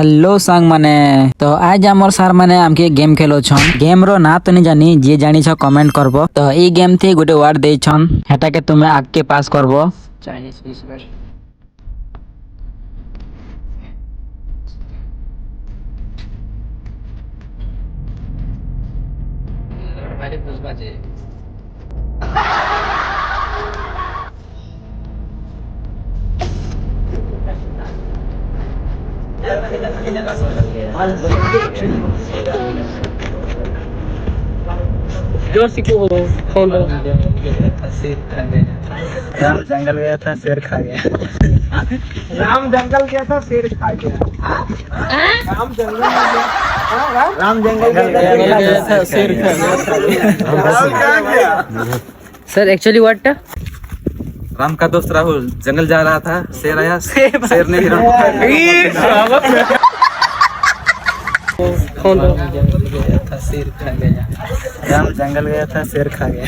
Hello सांग माने तो आज आमर सार माने आमके गेम खेलो छन गेम रो ना तो नहीं जानी जे जानी छ कमेंट करबो तो ई गेम थी गोटे वर्ड दे छन हेटा के तुमे आगे पास करबो चाइनीज विस्पर बारे बुझबा जे जोर से को खोलो राम जंगल गया था शेर खा गया राम जंगल गया था शेर खा गया। राम जंगल में गया। हाँ, राम जंगल गया था शेर खा गया सर एक्चुअली व्हाट राम का दोस्त राहुल जंगल जा रहा था, शेर आया, शेर ने हिरण को खा लिया। शेर खा गया राम जंगल गया था शेर खा गया